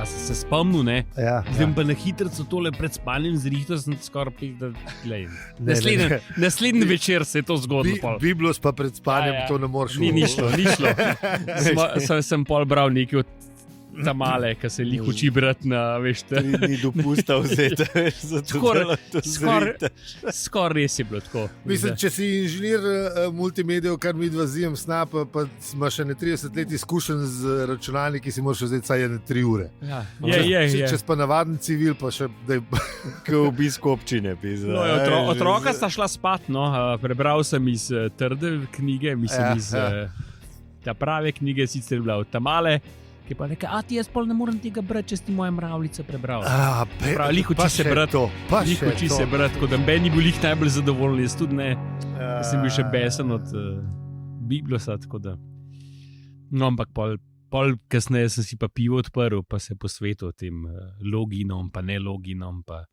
sem se spomnil, ne? Ja, Zdaj pa na hitrico tole pred spanjem zrihtal, sem skoraj pizda. Naslednji večer se je to zgodilo. Biblos pa pred spanjem to ne moreš. Ni šlo. Sem pol bral nekaj od tamale, ki se jih uči brati na, veš, Ni dopusta vzeti, skoraj res je bilo tako. Mislim, če si inženir multimedijev, kar mi dva zijem snap, pa imaš še ne 30 let izkušenj z računalniki, si moraš vzeti vsaj 3 ure. Ja, Če si pa navaden civil, pa še Kot obisk občine. No, otroka sta šla spat, no. Prebral sem iz trde knjige, mislim iz ta prave knjige, sicer bila od tamale, ki pa reče, ti jaz pol ne morem tega brati, če si moje mravljice prebral. Lih uči se brati. Lih uči se brati, tako da Ben ni bil lih najbolj zadovoljen, jaz tudi ne. Sem bil še besen od Biblosa, tako da. No, ampak pol kasneje sem si pa pivo odprl, pa se posvetil tem loginom, pa ne loginom, pa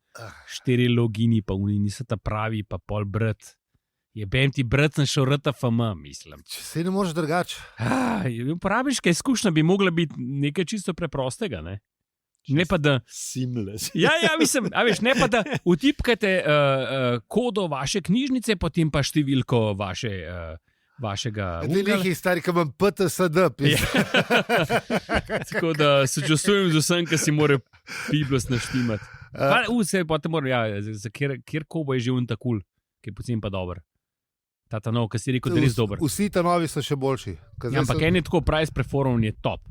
4 logini, pa oni niso ta pravi, pa pol brat. Jebem ti brat, sem šel RTFM, mislim. Če se ne moreš drugače. Uporabiška izkušnja bi mogla biti nekaj čisto preprostega, ne? Ne pa da... Seamless. Ja, mislim, veš, ne pa da utipkate kodo vaše knjižnice, potem pa številko vašega... Ne nekaj stari, ki imam PTSD. Tako da sočustvujem z vsem, ki si mora Biblos naštimati. Vse pa te mora, za kjer kobo je že takul, ki je pocem pa dober. Ta nov, ki si rekel, da je res dober. Vsi ta novi so še boljši. Ampak en je tako price performance je top.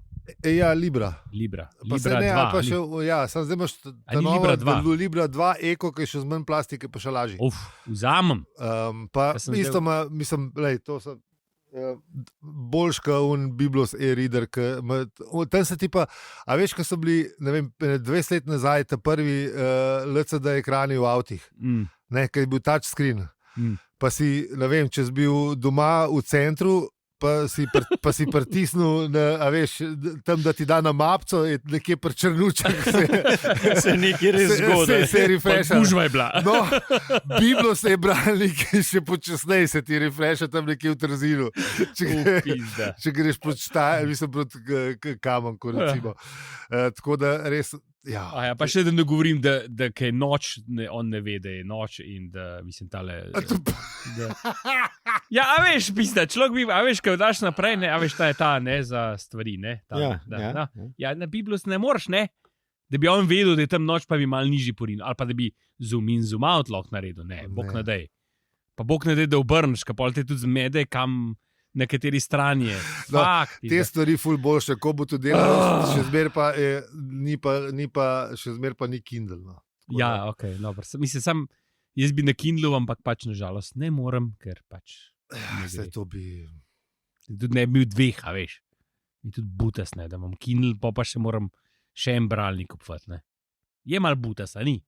Ja, Libra. Libra 2. Zdaj imaš ta nova Libra 2 Eko, ki je še z manj plastike, pa še lažji. Vzamem. Pa isto mislim, to so boljš kot un Biblos e-reader. Tam se ti pa, a veš, ko so bili, ne vem, 20 let nazaj ta prvi LCD ekrani v avtih, ki je bil touchscreen. Pa si, ne vem, če si bil doma v centru, pa si pritisnil, a veš, tam, da ti da na mapco, je nekje prčrnuček. Se nekaj res zgodaj. Se refresha. Gužva je bila. No, Biblos je bralnik, še počasneje se ti refresha tam nekje v Trzinu. Če greš proti Kamenku, recimo. Tako da res... Pa še da ne govorim, da kaj noč, on ne ve, da je noč in da, mislim, tale... Ja, a veš, pizda, človek bi, a veš, kaj daš naprej, ne, a veš, ta je ta, ne, za stvari, ne. Ja, na Biblos ne moreš, ne, da bi on vedel, da je tam noč, pa bi mal nižji porin, ali pa da bi zoom in zoom out lahko naredil, ne, bog ne dej. Pa bog ne dej, da obrneš, ka pol te tudi zmede, kam... na kateri strani je. Te stvari ful boljše, ko bo to delal, še zmer pa še zmer pa ni Kindle. No. Ja, ok, dobro. Mislim, jaz bi na Kindlu, ampak pač nažalost ne morem, ker pač... Zdaj to bi... Tudi ne bi bil 2, a veš. In tudi butas, ne, da imam Kindle, pa še moram še en bralnik kupiti, ne. Je mal butas, a ni?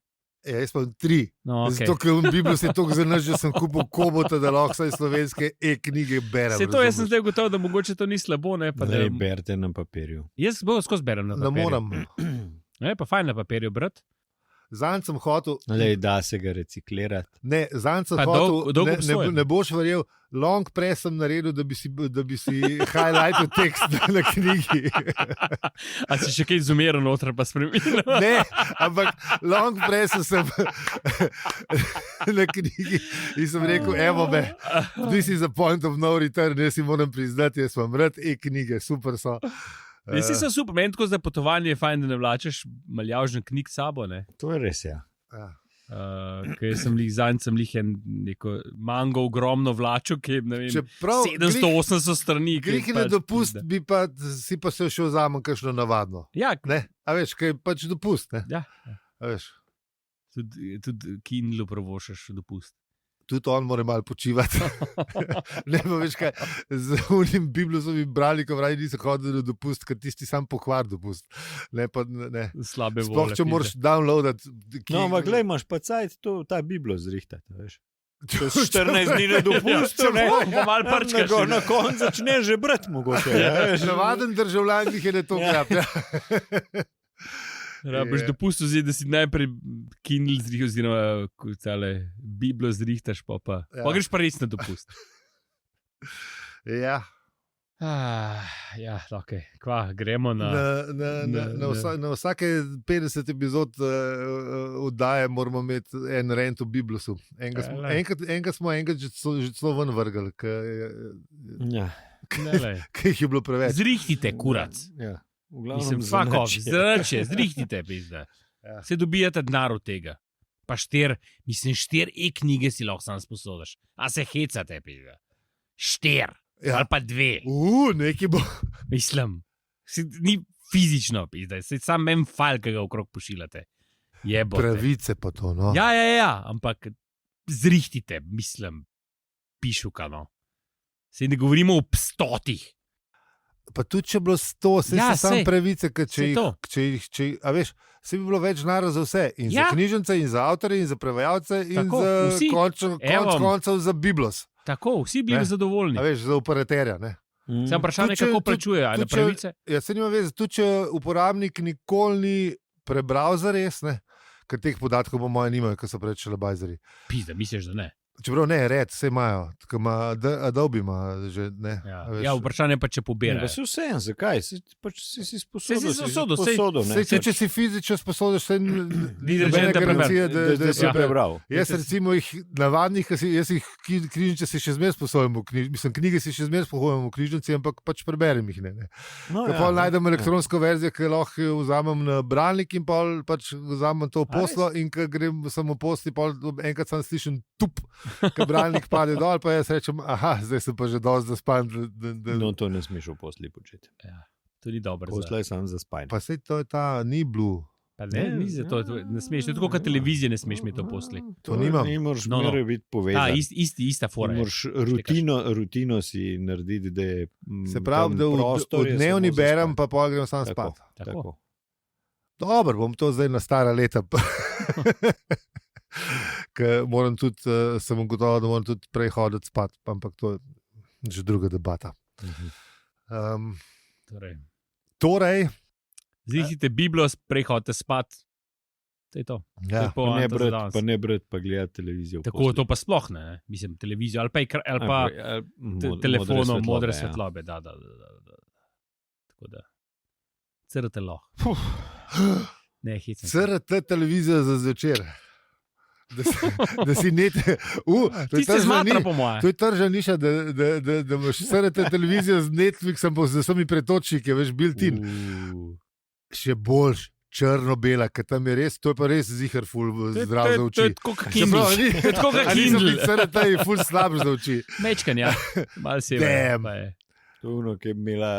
Ja, jaz pa 3. No, okay. Zato, ker v Biblos je toliko za nas, že sem kupil Kobota, da lahko saj slovenske e-knjige berem. Se to, jaz sem zdaj gotovo, da mogoče to ni slabo, ne? Ne, berite na papirju. Jaz skozi berem na papirju. Ne moram. Ne, pa fajn na papirju, brat. Zanj sem hotel... Da se ga reciklirati. Ne, zanj sem hotel, ne boš verjel, long press sem naredil, da bi si highlightil tekst na knjigi. A si še kaj zoomiral noter pa spremenil? Ne, ampak long press sem na knjigi in sem rekel, evo me, this is a point of no return, jaz si moram priznati, jaz imam rad e-knjige, super so. Vsi so super, meni tako za potovanje je fajn, da ne vlačeš maljavžen knjig s sabo, ne? To je res, ja. Ker sem neko mango ogromno vlačil, ki je, ne vem, 780 strani. Grih ne dopust, si pa se še vzamem kakšno navadno. Ja. Ne? A veš, kaj je pač dopust, ne? Ja. A veš. Tudi Kindlu provošaš dopust. Tudi on mora malo počivati. Ne, pa veš kaj, z unim Biblosovim bralnikom radi niso hodili na dopust, ker tisti sam pokvar dopust. Ne, pa ne. Slabe vole. Sploh, če moraš downloadati. No, ampak glej, imaš pa cajt ta Biblos zrihtati, veš. To je 14 dni na dopustu, ne? Pa malo prčkaš. Na koncu začneš že brati mogoče. Navaden državljan jih je ne to grab. Boš dopustil zdaj, da si najprej Kindle zrihtaš, oziroma Biblo zrihtaš, pa greš pa res na dopust. Ja. Ja, okay. Kva, gremo na Na vsake 50 epizod oddaje moramo imeti en rent v Biblusu. Enkrat smo že celo ven vrgli, ker jih je bilo preveč. Zrihtite, kurac. Ja. Mislim, zrihtite, pizda. Ja. Se dobijate denar od tega. Pa 4 e-knjige si lahko sam sposodiš. A se hecate, pizda. 4. Ja. Ali pa 2. Nekaj bo. Mislim, ni fizično, pizda. Se sam mem fajl, ki ga okrog pošiljate. Jebote. Pravice pa to, no. Ja, ampak zrihtite, mislim, pišuka, no. Se ne govorimo o 100. Pa tudi, če bi bilo 100, se samo pravice, če a veš, se bi bilo več denarja za vse. In za knjižnice, in za avtorje, in za prevajalce, in za koncev za Biblos. Tako, vsi bili zadovoljni. A veš, za operaterja, ne. Sem vprašanje, kako plačuje, ali pravice? Ja, se nima veze, tudi če uporabnik nikoli ni prebral zares, ne, ker teh podatkov po mojem nimajo, ker so preveč šalabajzeri. Pizda, misliš, da ne? Čeprav ne, red, vse imajo, tako ima Adobe ima že, ne. Ja, vprašanje pa, če pobirajo. Pa si vseeno, zakaj? Si sposodil. Če si fizično sposodiš, se ni garancije, da si prebral. Jaz recimo jih navadnih, jaz jih knjižnice si še zmeraj sposojim, mislim, knjige si še zmeraj sposojim v knjižnici, ampak pač preberem jih, ne. Ko najdem elektronsko verzijo, ki lahko vzamem na bralnik in pač vzamem to v poslo in ko grem samo v posli, enkrat sam slišim tup, ko bralnik pade dol, pa jaz rečem, zdaj sem pa že dosti zaspan. No, to ne smeš v posli početi. Ja, to ni dobro. Posla je sam zaspan. Pa sej to je ta, ni blue. Pa ne smeš, to je tako, kot televizije ne smeš imeti v posli. To nimam. Ne moraš biti povezan. Ista fora. Moraš rutino si narediti, da je se pravi, da v dnevni berem, pa pol grem sam spat. Tako. Dobro, bom to zdaj na stara leta. Ker moram tudi, sem gotovo, da moram tudi prej hoditi spat, ampak to je že druga debata. Torej. Zrihtite Biblos, prej hodite spat. To je to. Ja. Pa ne brati, pa gledati televizijo. Tako, to pa sploh ne. Mislim, televizijo ali pa telefonom modre svetlobe. Da. Tako da. CRT lahko. Ne, hecam. CRT televizija za zvečer. Da si nete. Ti se zmatra, po moje. To je tržna niša, da imaš CRT televizijo z Netflixom, pa z vsemi pretočniki, veš, built-in. Še boljš. Črno-bela, ker tam je res, to je pa res zihar ful zdrav za oči. To je tako kot Kindle. To je tako kot Kindle. CRT je ful slab za oči. Mečkan, ja. Mal se je. To je ono, ki je imela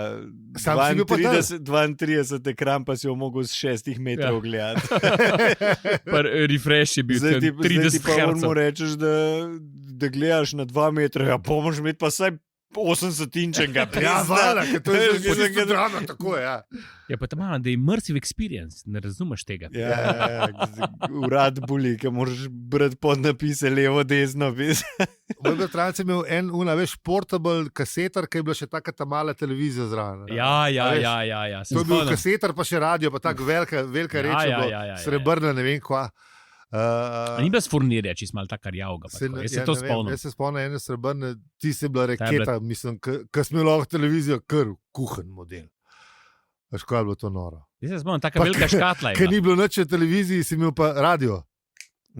32 ekran, pa si jo mogel z 6 metrov gledati. Refresh je bil 30 Hz. Pa mu rečeš, da gledaš na 2 metra, ja, pomož imeti pa saj 80 inčenga. Ja, vala, ker to je že drama, tako je, ja. Ja, pa tam malo, da je immersive experience, ne razumeš tega. Ja, urad boli, ker moraš brati podnapise levo, desno. Moj bratranec je imel veš, portable kasetar, ki je bila še taka ta mala televizija zraven. Ja. To je bil kasetar, pa še radio, pa tako velika reč, srebrna, ne vem kva. Ni bila sfurnirja, če si malo tako rjavga. Jaz se to spomnim. Jaz se spomnim ene srebrne, ti si bila reketa, mislim, ko smo lahko televizijo kar kuhan model. Veš, kaj je bilo to noro? Jaz se spomnim, taka velika škatla je. Ker ni bilo nič na televiziji, si imel pa radio.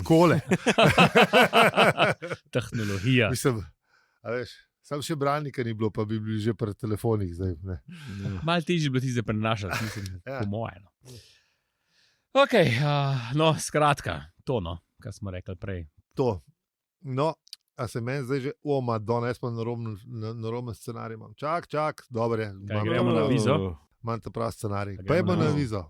Kole. Tehnologija. Mislim, a veš, sam še bralnika ni bilo, pa bi bili že pri telefonih zdaj. Malo težje bilo ti zdaj prenašati, mislim, po moje. Ok, no, skratka, to, no, kar smo rekli prej. To. No, a se meni zdaj že, Madonna, jaz pa naroben scenarij imam. Čak, dobro je. Kaj, gremo na vizo? Imam ta prav scenarij. Pejmo na vizo.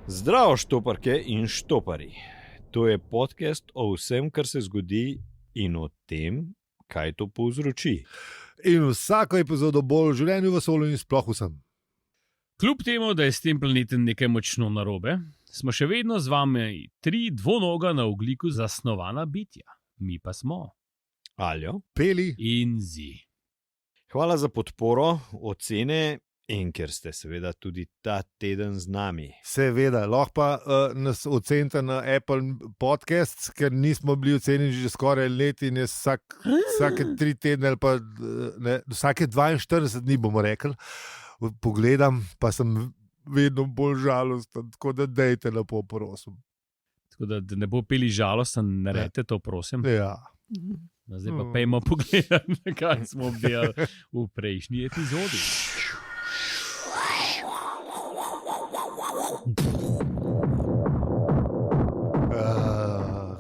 Zdravo, štoparke in štopari. To je podcast o vsem, kar se zgodi in o tem, kaj to povzroči. In vsako epizodo bolj v življenju, v vesolju in sploh vsem. Kljub temu, da je s tem planetom nekaj močno narobe, smo še vedno z vami 3 dvonoga na ogljiku zasnovana bitja. Mi pa smo Aljo. Peli. In zi. Hvala za podporo, ocene in ker ste seveda tudi ta teden z nami. Seveda, lahko pa nas ocenite na Apple Podcasts, ker nismo bili ocenjeni že skoraj let in je vsake 3 tedne ali pa vsake 42 dni, bomo rekli, pogledam, pa sem vedno bolj žalosten, tako da dejte lepo, prosim. Tako da ne bo Peli žalosten, naredite to, prosim. Ja. Zdaj pa pejmo pogledati, kaj smo delali v prejšnji epizodi.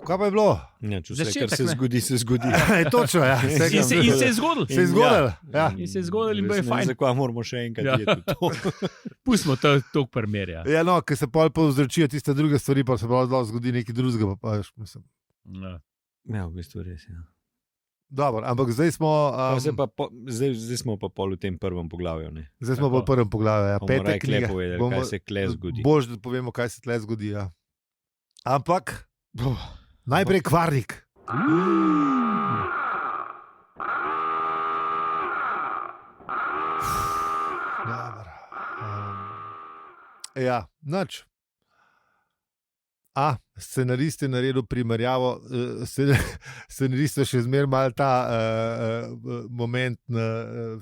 Kaj pa je bilo? Ja, če vse, Začetek, kar se ne? zgodi, se zgodi. Točno, ja. In se je zgodilo. Se je zgodilo. Ja. In se je zgodilo in bilo je fajn. Zakaj moramo še enkrat jeti to? Pustimo to primerja. Ja, no, ker se pol povzročijo tiste druge stvari, pa se pa zgodi nekaj drugega. Pa, mislim. Ja. Ja, v bistvu res. Ja. Dobro, ampak zdaj smo. Zdaj smo pa pol v tem prvem poglavju. Ne? Zdaj smo Tako. v prvem poglavju. Ja. Bomo Peta raje knjiga. povedali, kaj se kle zgodi. Bož, da povemo, kaj se tle zgodi. Ja. Ampak najprej kvarnik. Dobro. Ja, nič. Scenarist je naredil primerjavo, scenarist je še zmeraj mal ta moment na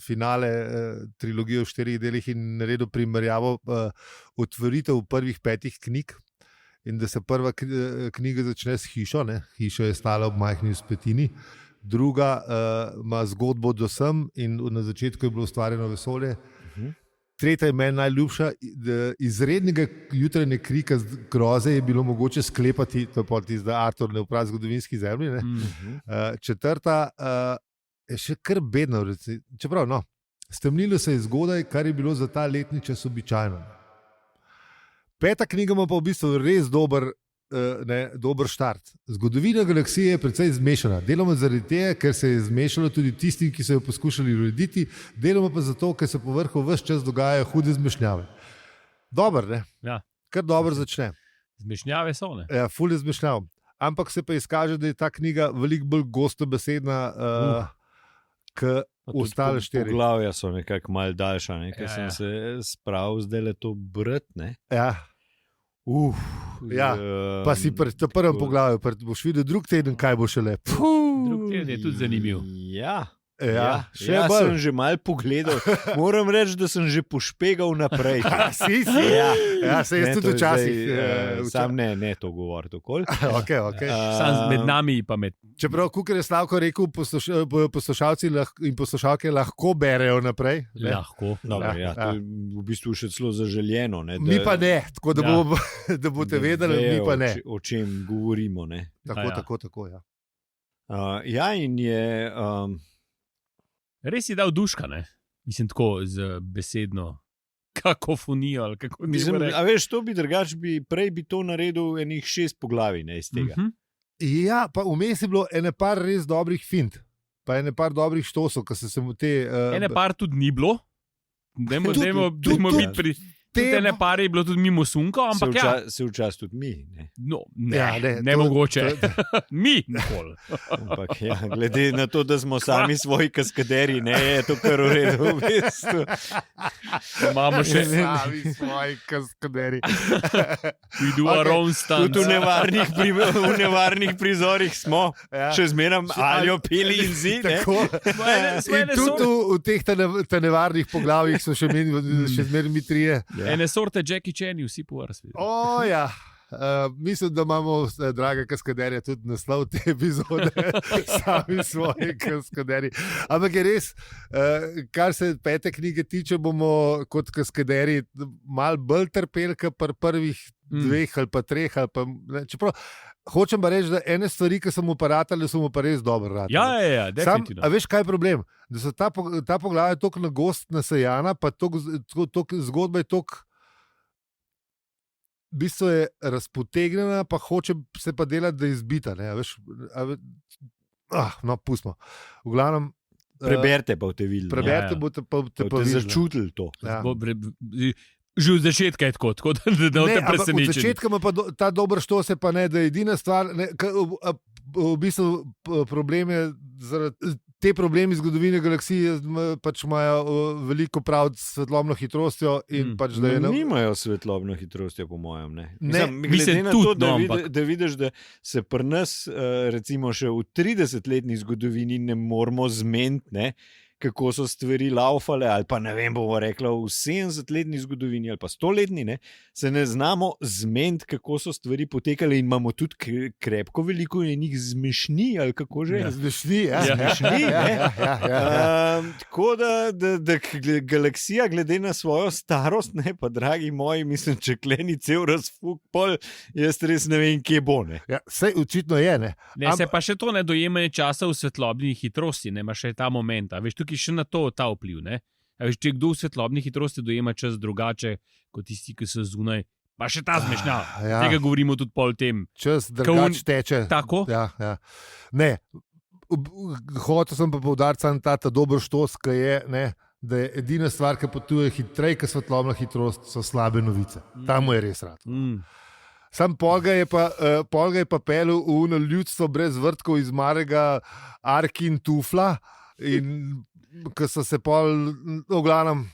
finale trilogije v 4 delih in naredil primerjavo otvoritev prvih 5 knjig in da se prva knjiga začne s hišo, ne? Hiša je stala ob majhni vzpetini, druga ima zgodbo do sem in na začetku je bilo ustvarjeno vesolje. Tretja je meni najljubša, izrednega jutranje krika groze je bilo mogoče sklepati, to je pa tista Artur ne v prav zgodovinski zemlji. Četrta je še kar bedna, čeprav no, stemnilo se je zgodaj, kar je bilo za ta letni čas običajno. Peta knjiga ima pa v bistvu res dober štart. Zgodovina galaksije je precej zmešana. Deloma zaradi tega, ker se je zmešalo tudi tistim, ki so jo poskušali urediti, deloma pa zato, ker se po vrhu ves čas dogajajo hude zmešnjave. Dobro, ne? Ja. Kar dobro začne. Zmešnjave so, ne? Ja, ful je zmešnjav. Ampak se pa izkaže, da je ta knjiga veliko bolj gostobesedna kot ostale 4. Poglavja so nekako malo daljša, ne? Ker Ja, sem ja. se spravil zdaj le to brat, ne? Ja. Ja, pa si pri prvem poglavju, boš videl drug teden, kaj bo šele. Drug teden je tudi zanimiv. Ja. Še Jaz bolj. sem že malo pogledal. Moram reči, da sem že pošpegal naprej. Si? Ja, se jaz Ne, tudi to je včasih. zdaj, sam ne to govoriti okoli. Okay. Sam med nami pa med. Čeprav, kukor je Slavko rekel, poslušalci in poslušalke lahko berejo naprej. Ne? Lahko. Dobro, ja, to je v bistvu še celo zaželjeno. Ne, Mi pa ne, tako da, Ja. da boste vedeli, mi pa ne. O čem govorimo. Ne. Tako, ja. Ja, in je. Res si dal duška, ne? Mislim, tako z besedno kakofonijo. Ali kako Mislim, bi rekel. a veš, to bi drugače, prej bi to naredil enih 6 poglavij, ne iz tega. Ja, pa vmes je bilo ene par res dobrih fint, pa ene par dobrih štosov, ki so se mu te. Ene par tudi ni bilo. Dajmo Tudi- biti pri. Tudi ene par je bilo tudi mimo sunka, ampak ja. Se včasih tudi mi. Ne. No, ne, Ja, ne mogoče. Mi nikoli. Ampak, ja, glede na to, da smo sami svoji kaskaderi, ne, je to kar v redu. V bistvu. Imamo še Sami svoji kaskaderi. we do our own stunts. Tudi v nevarnih prizorih smo, Ja. še zmeraj alijo pili in zi. Ne. Tako. In tudi v teh nevarnih poglavjih so še zmeraj mi trije. Ene sorte Jackie Chani, vsi po vrsti. O, ja. Mislim, da imamo, drage kaskaderje, tudi naslov te epizode, sami svoji kaskaderi. Ampak je res, kar se 5. knjige tiče, bomo kot kaskaderi malo bolj trpeli, kot pri prvih 2 ali pa 3. Ali pa, ne, čeprav, hočem pa reči, da ene stvari, ki sem mu pa ratali, so mu pa res dobro ratali. Ja, definitivno. A veš, kaj je problem? Da so ta poglavja tako na gost nasejana, pa zgodba je tako. V bistvu je razpotegnjena, pa hoče se pa delati, da je izbita. No, pustimo. V glavnem. Preberite pa v te videli. Preberite, Ja. boste pa Boste videli. začutili to. Ja. Že od začetka je tako da Ne, te ampak od presenečen. začetka ima pa ta dober štos, je pa ne, da je edina stvar, v bistvu problem je zaradi te problemi zgodovine galaksije, pač imajo veliko prav s svetlobno hitrostjo in pač da je Nimajo svetlobno hitrostjo, po mojem. Ne. Ne, Glede na tudi, to, da, no, da vidiš, da se pri nas, recimo še v 30-letni zgodovini ne moramo zmeniti, ne, kako so stvari laufale, ali pa ne vem, bomo rekli, v 70-letni zgodovini ali pa 100-letni, ne, se ne znamo zmeniti, kako so stvari potekale in imamo tudi krepko veliko enih zmešni, ali kako že. Zmešni, ja. Zmešni, ne. Ja. Tako da galaksija, glede na svojo starost, ne, pa dragi moji, mislim, če kleni cel razfuk, pol, jaz res ne vem, kje bo. Ne. Ja, sej očitno je, ne. Ne, se pa še to ne dojemanje časa v svetlobni hitrosti, ne, ima še ta moment. A veš, tukaj še na to ta vpliv, ne. A veš, če kdo v svetlobni hitrosti dojema čas drugače, kot tisti, ki so zunaj, pa še ta zmešnjava. Ja. Tega govorimo tudi pol tem. Čas drugače teče. Tako? Ja, ja. Ne, hotel sem pa poudariti samo ta dober štos, ki je, ne, da je edina stvar, ki potuje hitreje kot svetlobna hitrost, so slabe novice. Tam mu je res rad. Sam polga je pa pelil v uno ljudstvo brez vrtkov iz Marega, Arkin Tufla in ko so se pol, v glavnem,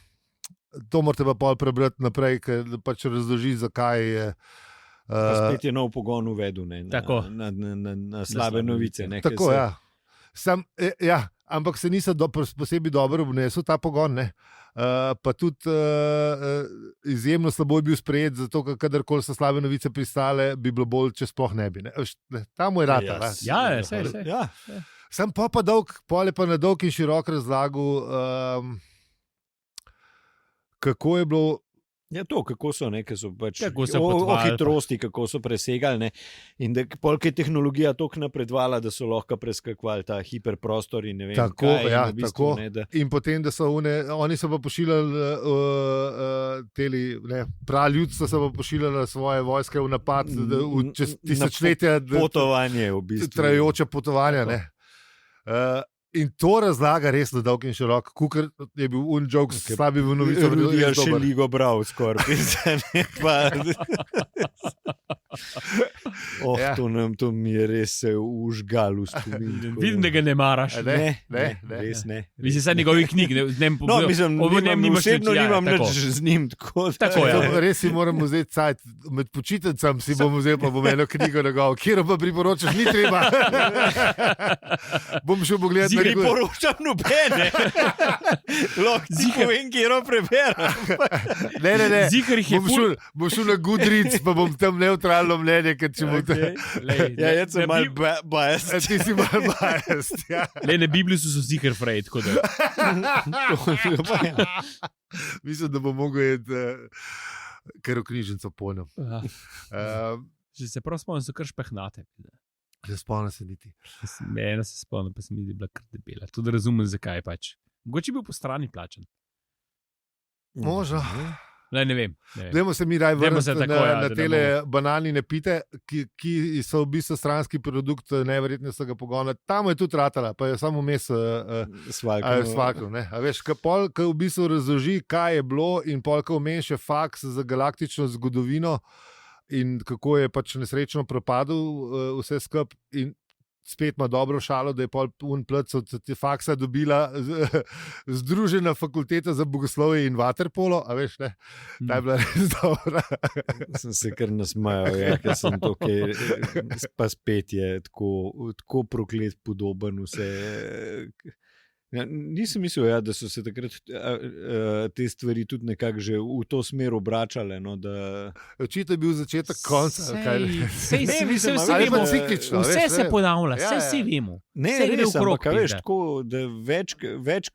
to morate pa pol prebrati naprej, ker pač razloži, zakaj je. Spet je nov pogon uvedel, ne, na slabe novice. Ne, tako, ja. Ja, ampak se niso posebej dobro obnesel ta pogon, ne. Pa tudi izjemno slabo je bil sprejet, zato kadarkoli so slabe novice pristale, bi bilo bolj, če sploh ne bi. Ne. Tam mu je rata. Ja, sej. Ja. Sem pa je pa na dolg in širok razlagal, kako je bilo. Ja, to, kako so, ne, so pač o hitrosti, kako so presegali, ne, in da polk je tehnologija toliko napredovala, da so lahko preskakovali ta hiperprostor in ne vem, tako, kaj. Ja, in, v bistvu, tako. Ne, da... In potem, da so oni so pa pošiljali, praljudstvo so pa pošiljali svoje vojske v napad, čez tisočletja. Potovanje v bistvu. Trajajoče potovanja, ne. In to razlaga res na dolg in širok, kukor je bil unjoke s slabimi novicami. Ja, še ligo bral skoraj pisanje. Ja. To mi je res užgal v spomin. Vidim, da ga ne maraš. Ne. Res ne. Mislim, da njegovih knjig ne mislim, osebno nimam nič z njim. Tako je. Res si moramo vzeti cajt. Med počitnicami si bom vzel pa bom eno knjigo njegov, kjer pa priporočaš, ni treba. Bom šel pogledati. Priporočam nobene. Lahko si povem, kjer jo preberem. Ne. Ziher jih je bom šel na Goodreads, pa bom tam neutralno mnenje, ker če bom tam... Ja, jaz sem mal biased. Ti si mal biased, ja. Na Bibliji so ziher frej, tako da. Mislim, da bom mogel jeti, ker v knjižnico ponem. Že se prav spomnim, so kar špehnate. Ne spomnim se niti. Ena se spomnim, pa se mi je bila kar debela. Tudi razumem, zakaj pač. Mogoče bil po strani plačen. Možno. Ne vem. Dajmo se mi raj vrniti na tele banalne pite, ki so v bistvu stranski produkt neverjetnega pogona. Tam je tudi ratala, pa je samo vmes svalkal. A veš, ko v bistvu razloži, kaj je bilo in ko omeni še faks za galaktično zgodovino in kako je pač nesrečno propadel vse skupaj in spet ima dobro šalo, da je pol plc od te faksa dobila Združena fakulteta za bogoslovje in vaterpolo, a veš, ne? Ta je bila res dobra. Sem se kar nasmajal, ker sem to, pa spet je tako proklet podoben vse. Ja, nisem mislil, da so se takrat te stvari tudi nekako že v to smer obračale. No, očitno je bil začetek konca. Vse se ponavlja, vse vemo. Ne, res, ampak veš, tako, da več,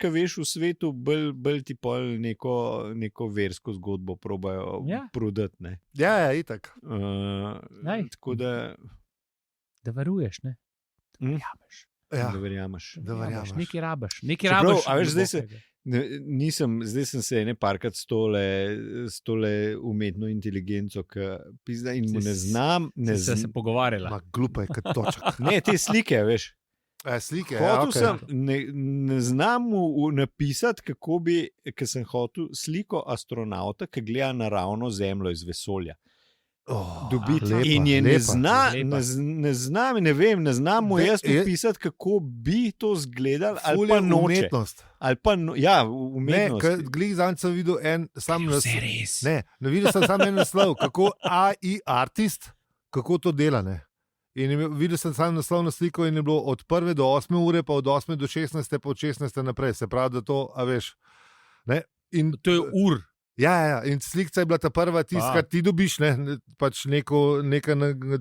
kaj veš v svetu, bolj ti pol neko versko zgodbo probajo prodati. Ja, itak. Tako da... Da varuješ, ne? Da jameš. Ja, da verjameš. Nekaj rabaš. Zdaj sem se parkrat s tole umetno inteligenco, in mu ne znam. Se pogovarjala. Glupa je kot točka. Ne, te slike, veš. Slike, Hotel okay. sem, ne znam mu napisati, kako bi, ker sem hotel sliko astronauta, ki gleda naravno zemljo iz vesolja. Dobiti. Lepa, In je ne znam mu jaz opisati, kako bi to izgledalo, ali pa noče. Umetnost. Ali pa, ja, umetnost. Ne, glih zanj sem videl en sam naslov. Ne, videl sem samo en naslov, kako AI artist, kako to dela, ne. In videl sem sam naslov na sliko in je bilo od 1 do 8 ure, pa od 8 do 16, pa od 16 naprej. Se pravi, da to, a veš. Ne? In To je ur. Ja, in slikca je bila ta prva tiska, kar ti dobiš, ne? Pač neka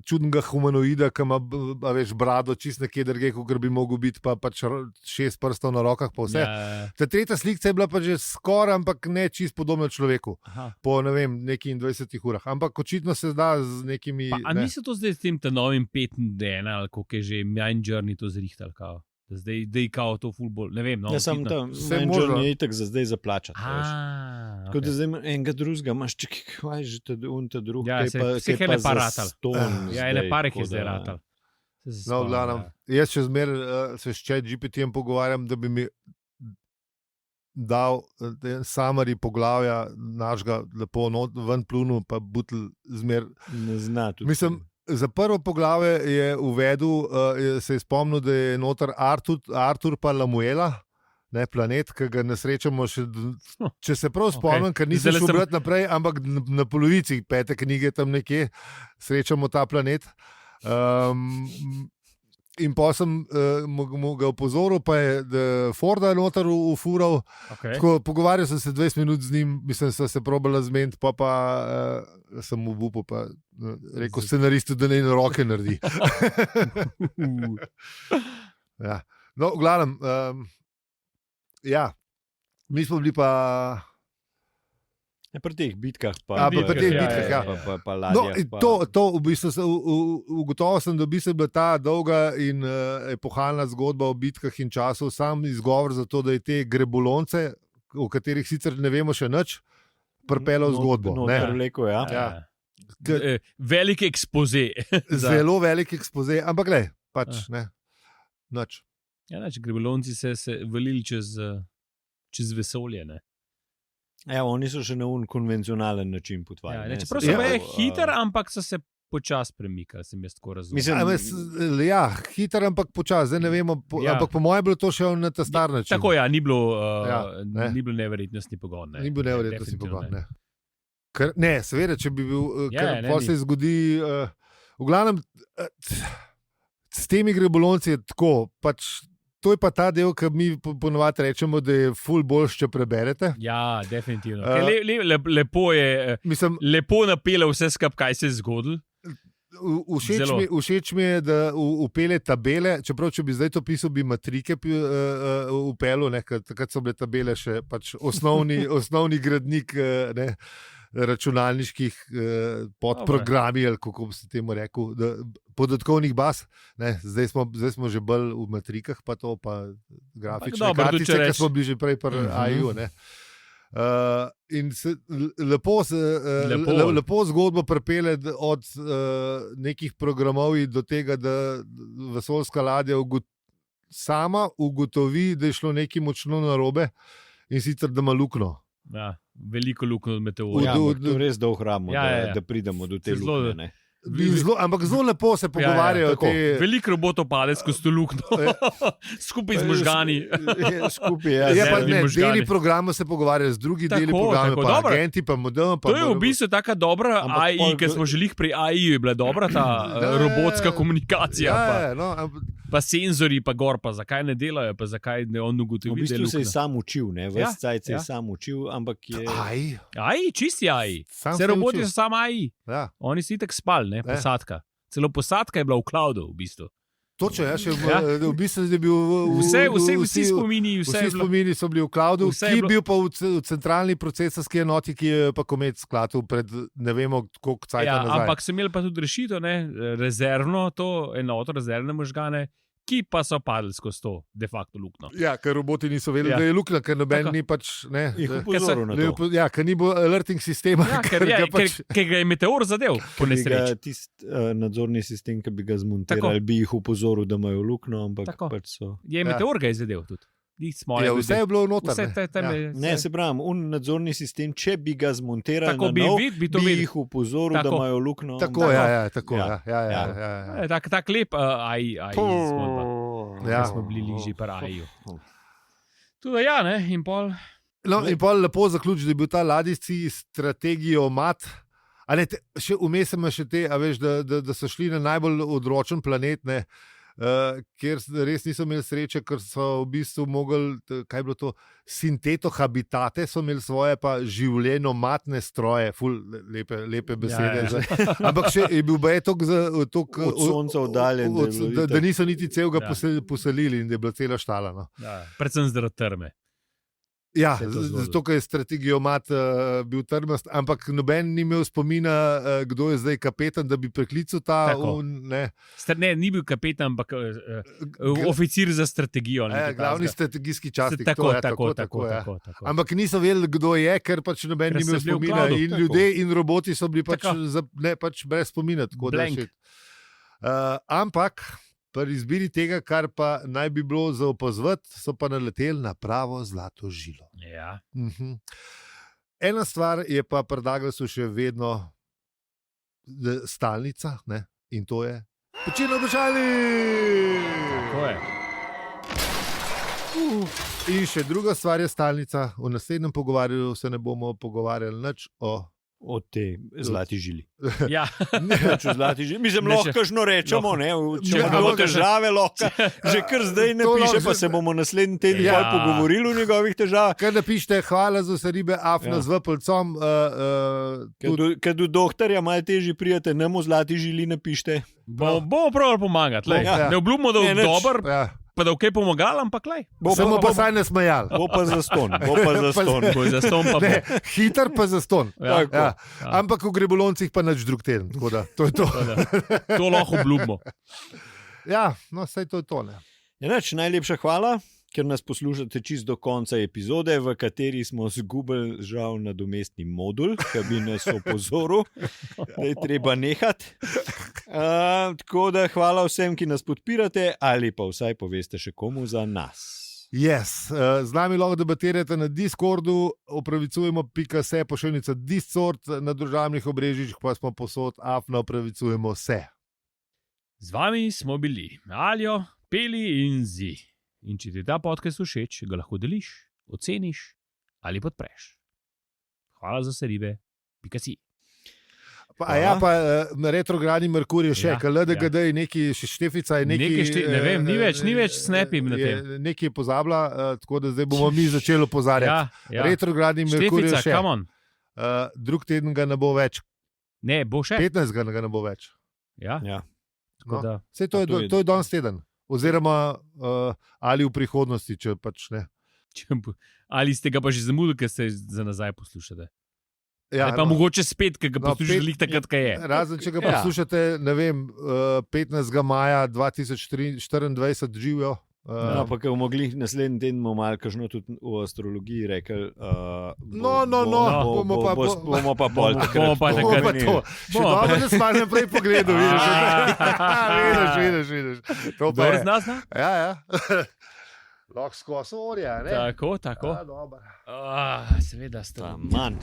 čudnega humanoida, ki ima, a veš, brado čist nekje drugje, kot bi mogel biti, pa pač 6 prstov na rokah, pa vse. Ja. Ta tretja slikca je bila pa že skoraj, ampak ne čist podobna človeku. Aha. Po, ne vem, nekih 20 urah. Ampak očitno se da z nekimi... Pa, a niso to zdaj s tem novim 5D, ali kako je že Mindjourney to zrihtal, kao? Zdaj je kao to fulbol, ne vem. No, Ja, sem tam, Vse Mindjourney možno. je itak za zdaj zaplačati. Tako da zdaj enega drugega imaš, čekaj, kaj je že ta drug, Ja, vseh je pa ratal. Ja, ene parih je zdaj ratal. No, v glavnem, jaz še zmeraj se s ChatGPT-jem pogovarjam, da bi mi dal summary poglavja našega lepo ven plunu, pa butl zmer. Ne zna tudi. Mislim, za prvo poglavje je uvedel, se je spomnil, da je noter Artur pa Lamuela, ne, planet, ki ga ne srečamo še, če se prav spomnim, ker nisem šel brati naprej, ampak na polovici 5. knjige tam nekje srečamo ta planet. In pa sem mu ga opozoril, pa je Forda noter ufural. Okay. Pogovarjal sem se 20 minut z njim, mislim, da se probala zmeniti, pa sem mu upal, pa rekel scenaristu, da ne na roke naredi. Ja. No, v glavnem, ja, mi smo bili pa... Pri teh bitkah pa ladjah. No, to v bistvu ugotovil sem, da v bistvu je bila ta dolga in epohalna zgodba o bitkah in času sam izgovor za to, da je te grebolonce, o katerih sicer ne vemo še nič, pripeljal zgodbo. Velik ekspoze. Zelo velik ekspoze, ampak glej, pač ne, nič. Ja, grebolonci se valili čez vesolje, ne. Ja, oni so še na konvencionalen način potovali. Ja, čeprav so hiter, ampak so se počasi premikali, sem jaz tako razumel. Ja, hiter, ampak počasi, zdaj ne vemo, ampak po mojem je bilo to še na ta star način. Tako, ja, ni bilo neverjetnostni pogon. Ni bilo neverjetnostni pogon, ne. Ne, seveda, če bi bil, ker se zgodi, v glavnem, s temi grebolonci je tako, pač. To je pa ta del, ki mi ponovadi rečemo, da je ful boljš, če preberete. Ja, definitivno. Lepo je, mislim, lepo napele vse skupaj, kaj se je zgodilo. Všeč mi je, da upele tabele, čeprav če bi zdaj to pisal, bi matrike upelo, takrat so bile tabele še pač osnovni gradnik, ne, računalniških podprogrami, ali kako bi se temu rekel, podatkovnih baz. Ne, zdaj smo že bolj v matrikah, pa to, pa grafične kartice, ki smo bili že prej pri AI-ju. In se lepo zgodbo pripelje od nekih programov do tega, da vesoljska ladja sama ugotovi, da je šlo nekaj močno narobe in sicer da ima luknjo. Ja, veliko luknjo od meteorja. Ja, to res dolg hramo, da pridemo do te luknje. Ampak zelo lepo se pogovarjajo. Veliko robotov pade skozi to luknjo, skupaj z možgani. Deli programa se pogovarjajo z drugi deli programa, pa agenti, pa model. To je v bistvu taka dobra AI, ker smo želeli pri AI, je bila dobra ta robotska komunikacija. Pa senzori, pa gor, pa zakaj ne delajo, pa zakaj ne on ugotovi. V bistvu se je sam učil, ves cajt se je sam učil, ampak je... AI, čisti AI. Vse roboti so sam AI. Oni si itak spali, posadka. Celo posadka je bila v cloudu, v bistvu. Točno, v bistvu je bil... Vsi spomini so bili v cloudu, ki je bil pa v centralni procesorski enoti, ki je pa komet skladil pred ne vemo koliko cajta nazaj. Ampak so imeli pa tudi rešitev, rezervno to enoto, rezervne možgane, ki pa so padli skozi to de facto luknjo. Ja, ker roboti niso vedeli, Ja. da je luknja, ker noben Tako. ni pač. Ne, Jih da- opozoril na to. Ja, ker ni bilo alerting sistema. Ja, ker ga je meteor zadev, po nesreči. Tisti nadzorni sistem, ki bi ga zmontirali, bi jih opozoril, da imajo luknjo, ampak Tako. pač so. Je meteor ga je zadev tudi. Ja, vse je bilo noter. Vse ne. tam Ja. je. Ne, se pravi, nadzorni sistem, če bi ga zmontirali, Tako na bi nov, bi to bi videl. jih opozoril, da Tako. imajo luknjo. Tako, ja, tako. Ja. Ja. Tak lep AI zgodba. Ja. Ja. Smo bili že pri AI-ju. Tudi ja, ne, in pol. No, in pa lepo zaključiti, da je bil ta ladijski strategijo mat. A ne, še vmes ima še te, a veš, da so šli na najbolj odročen planet, ne, kjer res niso imeli sreče, ker so v bistvu mogli, kaj je bilo to, sintetohabitate, so imeli svoje pa življeno-matne stroje, ful lepe besede. Ja. Ampak še je bil tok Od sonca oddaljen, da je bilo da niso niti celega Ja. poselili in da je bila cela štala. No. Ja, predvsem zaradi trme. Ja, Se je to zgodilo. zato ker je strategijo mat bil trmast, ampak noben ni imel spomina, kdo je zdaj kapetan, da bi preklical ta. Tako. Ne, Ne, ni bil kapetan, ampak oficir za strategijo. glavni strategijski častnik. Tako, to je, tako. Ja. Ampak niso vedeli, kdo je, ker pač noben Ker ni imel so bili v spomina. cloudu, In tako. ljudje in roboti so bili pač, Tako. pač brez spomina. Tako, da Blank. shit. Ampak pri izbiri tega, kar pa naj bi bilo za opazovati, so pa naleteli na pravo zlato žilo. Ja. Ena stvar je pa pri Douglasu še vedno stalnica, ne? In to je počino običajni. Tako je. In še druga stvar je stalnica. V naslednjem pogovarjanju se ne bomo pogovarjali nič o. Od te zlati žili. Ja. Pač v zlati žili. Mislim, Ne, lahko kažno rečemo, ne, če Ja, ima ampak- težave, lahko že kar zdaj ne To piše, lahko pa že- se bomo naslednji teden Ja. ja. pogovorili o njegovih težavah. Kaj napišete, hvala za vse ribe, afna Ja. z vpelcom. Ker do doktorja malo težje prijete, nam v zlati žili napište. Bomo pravili pomagati. Lej. Ja. Ne obljubimo, da Ne, bo nič. dober, Ja. pa da bo kaj pomagal, ampak lej. Samo pa saj ne smejal. Bo pa za ston. Bo pa za ston. Bo za ston pa bo. Ne, hiter pa za ston. Ja. Tako. Ja. Ja. Ampak v greboloncih pa nič drug teden. Tako da, to je to. To lahko obljubimo. Ja, no, saj to je to. Ne. Enač, najlepša hvala, ker nas poslušate čist do konca epizode, v kateri smo zgubili žal nadomestni modul, ki bi nas opozoril, da je treba nehati. Tako da hvala vsem, ki nas podpirate, ali pa vsaj poveste še komu za nas. Yes. Z nami lahko debatirate na Discordu, opravicujemo.se, pošiljnica Discord, na družabnih obrežjih pa smo posod, afna opravicujemo se. Z vami smo bili Aljo, Peli in Zi. In če ti ta podcast všeč, ga lahko deliš, oceniš ali podpreš. Hvala za vse ribe. Pika si. Pa, ja, pa retrogradni Merkur je še, Ja, ja, LDGD je neki, še Štefica je neki. Ne vem, ni več snapim na tem. Nekaj je pozabila, tako da zdaj bomo mi začeli opozarjati. Ja. Retrogradni Merkur je Štefica, še. come on. Drug teden ga ne bo več, Ne, bo še. 15 ga ne bo več. Ja, Ja. No. tako da. Sej to, to je danes teden. Oziroma ali v prihodnosti, če pač ne. Ali ste ga pa že zamudili, ker ste za nazaj poslušate? Ja, Ali pa mogoče spet, ker ga No, poslušate takrat, kaj je. Razen, če ga Ja. poslušate, ne vem, 15. maja 2024 živijo. No, pa ker bomo mogli naslednji teden malo kažno tudi v astrologiji rekli. bomo pa bomo pa pol. Bomo pa Bomo takrat pa to. Še dobro, da smo naprej pogledali, vidiš. To pa Kdo je. z nas zna? Ja. Lahko skozi orja, ne? Tako. Ja, dobro. Seveda ste. Manj.